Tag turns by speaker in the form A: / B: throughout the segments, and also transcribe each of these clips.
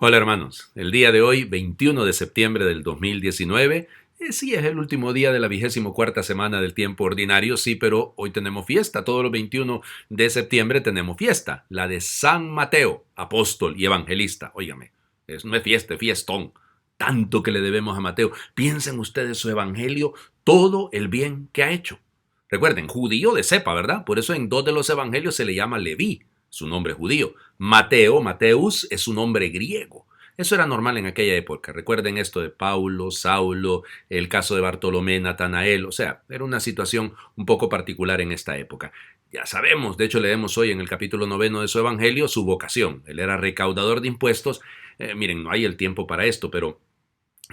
A: Hola hermanos, el día de hoy, 21 de septiembre del 2019, sí es el último día de la 24ª semana del tiempo ordinario, sí, pero hoy tenemos fiesta, todos los 21 de septiembre tenemos fiesta, la de San Mateo, apóstol y evangelista. Óigame, no es fiesta, es fiestón, tanto que le debemos a Mateo. Piensen ustedes su evangelio, todo el bien que ha hecho. Recuerden, judío de cepa, ¿verdad? Por eso en dos de los evangelios se le llama Leví, su nombre judío. Mateo, Mateus, es un nombre griego. Eso era normal en aquella época. Recuerden esto de Paulo, Saulo, el caso de Bartolomé, Natanael. O sea, era una situación un poco particular en esta época. Ya sabemos, de hecho leemos hoy en el capítulo 9 de su evangelio su vocación. Él era recaudador de impuestos. Miren, no hay el tiempo para esto, pero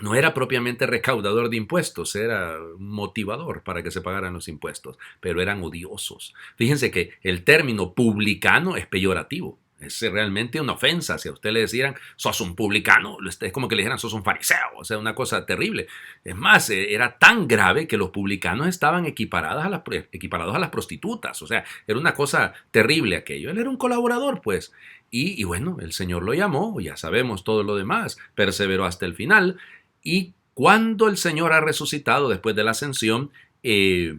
A: no era propiamente recaudador de impuestos, era motivador para que se pagaran los impuestos, pero eran odiosos. Fíjense que el término publicano es peyorativo. Es realmente una ofensa. Si a usted le decían, sos un publicano, es como que le dijeran, sos un fariseo. O sea, una cosa terrible. Es más, era tan grave que los publicanos estaban equiparados a las prostitutas. O sea, era una cosa terrible aquello. Él era un colaborador, pues. Y bueno, el Señor lo llamó, ya sabemos todo lo demás, perseveró hasta el final. Y cuando el Señor ha resucitado después de la ascensión,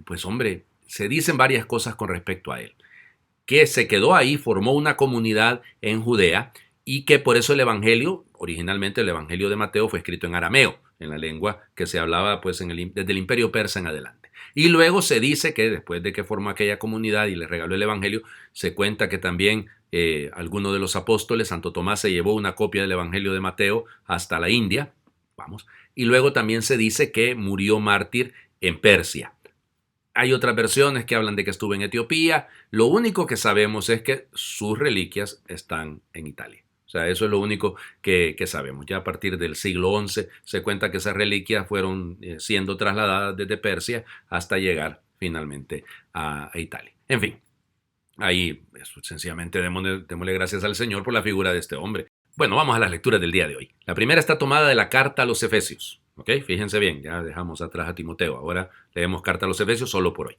A: pues hombre, se dicen varias cosas con respecto a él. Que se quedó ahí, formó una comunidad en Judea y que por eso el Evangelio, originalmente el Evangelio de Mateo fue escrito en arameo, en la lengua que se hablaba pues desde el Imperio Persa en adelante. Y luego se dice que después de que formó aquella comunidad y le regaló el Evangelio, se cuenta que también alguno de los apóstoles, Santo Tomás, se llevó una copia del Evangelio de Mateo hasta la India, vamos, y luego también se dice que murió mártir en Persia. Hay otras versiones que hablan de que estuvo en Etiopía. Lo único que sabemos es que sus reliquias están en Italia. O sea, eso es lo único que sabemos. Ya a partir del siglo XI se cuenta que esas reliquias fueron siendo trasladadas desde Persia hasta llegar finalmente a Italia. En fin, ahí sencillamente démosle gracias al Señor por la figura de este hombre. Bueno, vamos a las lecturas del día de hoy. La primera está tomada de la carta a los Efesios. ¿Ok? Fíjense bien, ya dejamos atrás a Timoteo. Ahora leemos carta a los Efesios solo por hoy.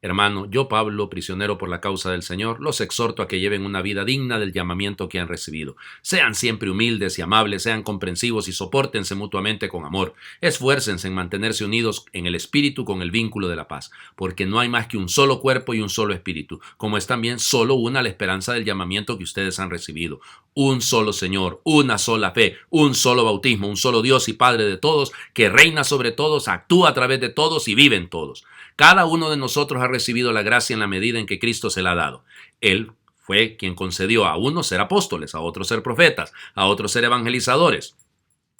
A: Hermano, yo Pablo, prisionero por la causa del Señor, los exhorto a que lleven una vida digna del llamamiento que han recibido. Sean siempre humildes y amables, sean comprensivos y sopórtense mutuamente con amor. Esfuércense en mantenerse unidos en el espíritu con el vínculo de la paz, porque no hay más que un solo cuerpo y un solo espíritu, como es también solo una la esperanza del llamamiento que ustedes han recibido. Un solo Señor, una sola fe, un solo bautismo, un solo Dios y Padre de todos, que reina sobre todos, actúa a través de todos y vive en todos. Cada uno de nosotros ha recibido la gracia en la medida en que Cristo se la ha dado. Él fue quien concedió a unos ser apóstoles, a otros ser profetas, a otros ser evangelizadores,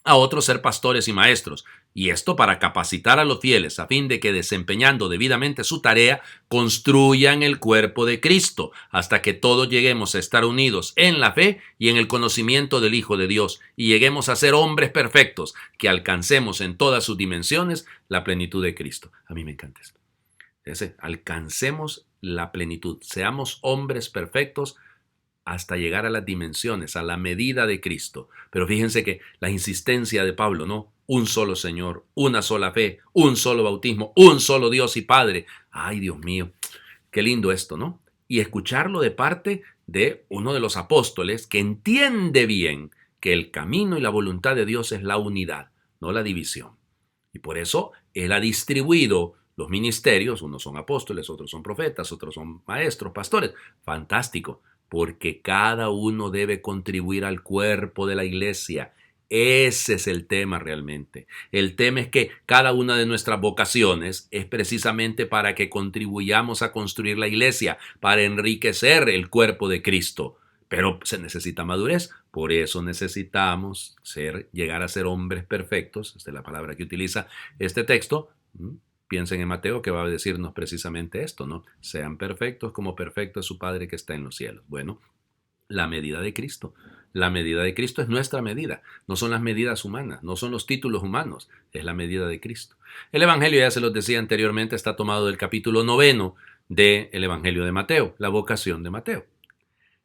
A: a otros ser pastores y maestros, y esto para capacitar a los fieles a fin de que, desempeñando debidamente su tarea, construyan el cuerpo de Cristo, hasta que todos lleguemos a estar unidos en la fe y en el conocimiento del Hijo de Dios, y lleguemos a ser hombres perfectos, que alcancemos en todas sus dimensiones la plenitud de Cristo. A mí me encanta esto. Alcancemos la plenitud, seamos hombres perfectos hasta llegar a las dimensiones, a la medida de Cristo. Pero fíjense que la insistencia de Pablo, ¿no? Un solo Señor, una sola fe, un solo bautismo, un solo Dios y Padre. Ay, Dios mío, qué lindo esto, ¿no? Y escucharlo de parte de uno de los apóstoles que entiende bien que el camino y la voluntad de Dios es la unidad, no la división. Y por eso Él ha distribuido los ministerios, unos son apóstoles, otros son profetas, otros son maestros, pastores. Fantástico, porque cada uno debe contribuir al cuerpo de la iglesia. Ese es el tema realmente. El tema es que cada una de nuestras vocaciones es precisamente para que contribuyamos a construir la iglesia, para enriquecer el cuerpo de Cristo. Pero se necesita madurez, por eso necesitamos llegar a ser hombres perfectos, esta es la palabra que utiliza este texto. Piensen en Mateo, que va a decirnos precisamente esto, ¿no? Sean perfectos como perfecto es su Padre que está en los cielos. Bueno, la medida de Cristo. La medida de Cristo es nuestra medida. No son las medidas humanas, no son los títulos humanos, es la medida de Cristo. El Evangelio, ya se los decía anteriormente, está tomado del capítulo 9 del Evangelio de Mateo, la vocación de Mateo.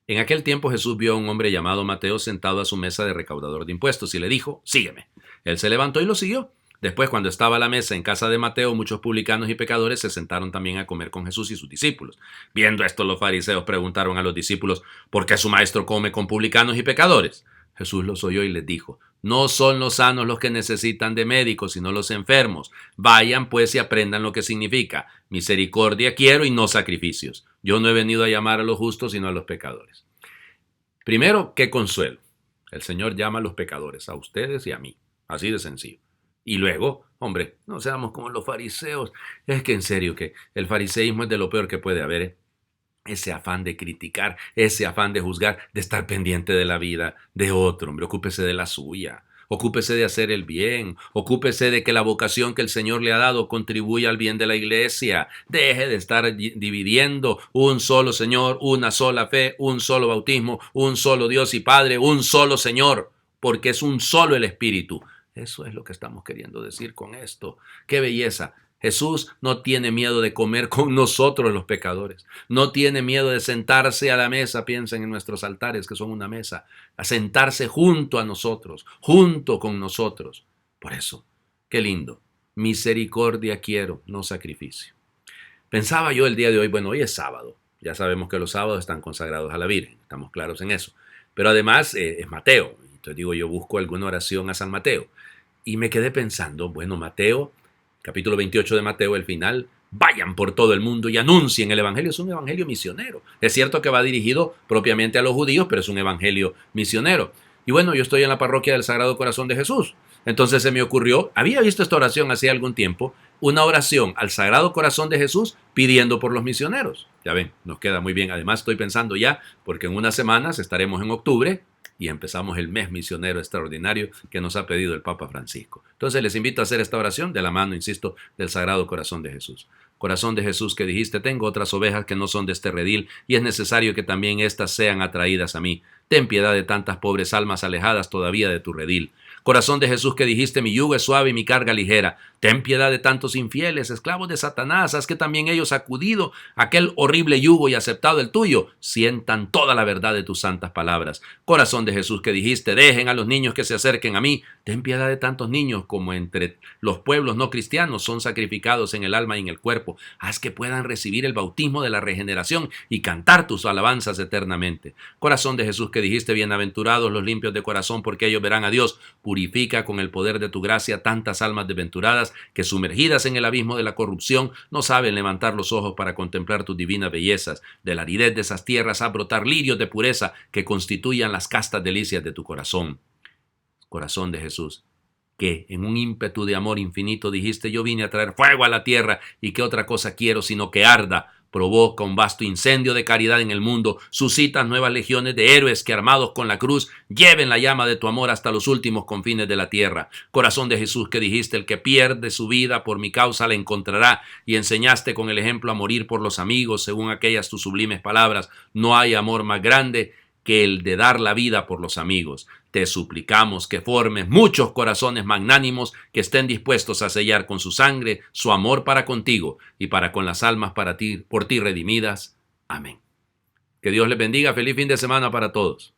A: En aquel tiempo Jesús vio a un hombre llamado Mateo sentado a su mesa de recaudador de impuestos y le dijo, sígueme. Él se levantó y lo siguió. Después, cuando estaba a la mesa en casa de Mateo, muchos publicanos y pecadores se sentaron también a comer con Jesús y sus discípulos. Viendo esto, los fariseos preguntaron a los discípulos, ¿por qué su maestro come con publicanos y pecadores? Jesús los oyó y les dijo: no son los sanos los que necesitan de médicos, sino los enfermos. Vayan pues y aprendan lo que significa: misericordia quiero y no sacrificios. Yo no he venido a llamar a los justos, sino a los pecadores. Primero, qué consuelo. El Señor llama a los pecadores, a ustedes y a mí. Así de sencillo. Y luego, hombre, no seamos como los fariseos. Es que en serio que el fariseísmo es de lo peor que puede haber, ¿eh? Ese afán de criticar, ese afán de juzgar, de estar pendiente de la vida de otro, hombre, ocúpese de la suya. Ocúpese de hacer el bien, ocúpese de que la vocación que el Señor le ha dado contribuya al bien de la iglesia. Deje de estar dividiendo: un solo Señor, una sola fe, un solo bautismo, un solo Dios y Padre, un solo Señor, porque es un solo el Espíritu. Eso es lo que estamos queriendo decir con esto. ¡Qué belleza! Jesús no tiene miedo de comer con nosotros los pecadores. No tiene miedo de sentarse a la mesa. Piensen en nuestros altares, que son una mesa. A sentarse junto a nosotros, junto con nosotros. Por eso, qué lindo. Misericordia quiero, no sacrificio. Pensaba yo el día de hoy, bueno, hoy es sábado. Ya sabemos que los sábados están consagrados a la Virgen. Estamos claros en eso. Pero además es Mateo. Entonces digo, yo busco alguna oración a San Mateo. Y me quedé pensando, bueno, Mateo, capítulo 28 de Mateo, el final: vayan por todo el mundo y anuncien el evangelio. Es un evangelio misionero. Es cierto que va dirigido propiamente a los judíos, pero es un evangelio misionero. Y bueno, yo estoy en la parroquia del Sagrado Corazón de Jesús. Entonces se me ocurrió, había visto esta oración hace algún tiempo, una oración al Sagrado Corazón de Jesús pidiendo por los misioneros. Ya ven, nos queda muy bien. Además estoy pensando ya, porque en unas semanas estaremos en octubre y empezamos el mes misionero extraordinario que nos ha pedido el Papa Francisco. Entonces les invito a hacer esta oración de la mano, insisto, del Sagrado Corazón de Jesús. Corazón de Jesús, que dijiste: tengo otras ovejas que no son de este redil, y es necesario que también éstas sean atraídas a mí. Ten piedad de tantas pobres almas alejadas todavía de tu redil. Corazón de Jesús, que dijiste: mi yugo es suave y mi carga ligera. Ten piedad de tantos infieles, esclavos de Satanás, haz que también ellos, acudido a aquel horrible yugo y aceptado el tuyo, sientan toda la verdad de tus santas palabras. Corazón de Jesús, que dijiste: dejen a los niños que se acerquen a mí. Ten piedad de tantos niños como entre los pueblos no cristianos son sacrificados en el alma y en el cuerpo. Haz que puedan recibir el bautismo de la regeneración y cantar tus alabanzas eternamente. Corazón de Jesús, que dijiste: bienaventurados los limpios de corazón, porque ellos verán a Dios. Purifica con el poder de tu gracia tantas almas desventuradas que, sumergidas en el abismo de la corrupción, no saben levantar los ojos para contemplar tus divinas bellezas. De la aridez de esas tierras haz brotar lirios de pureza que constituyan las castas delicias de tu corazón. Corazón de Jesús, que en un ímpetu de amor infinito dijiste: yo vine a traer fuego a la tierra, y qué otra cosa quiero sino que arda. Provoca un vasto incendio de caridad en el mundo, suscitas nuevas legiones de héroes que, armados con la cruz, lleven la llama de tu amor hasta los últimos confines de la tierra. Corazón de Jesús, que dijiste: el que pierde su vida por mi causa la encontrará, y enseñaste con el ejemplo a morir por los amigos, según aquellas tus sublimes palabras: no hay amor más grande que el de dar la vida por los amigos. Te suplicamos que formes muchos corazones magnánimos que estén dispuestos a sellar con su sangre su amor para contigo y para con las almas por ti redimidas. Amén. Que Dios les bendiga. Feliz fin de semana para todos.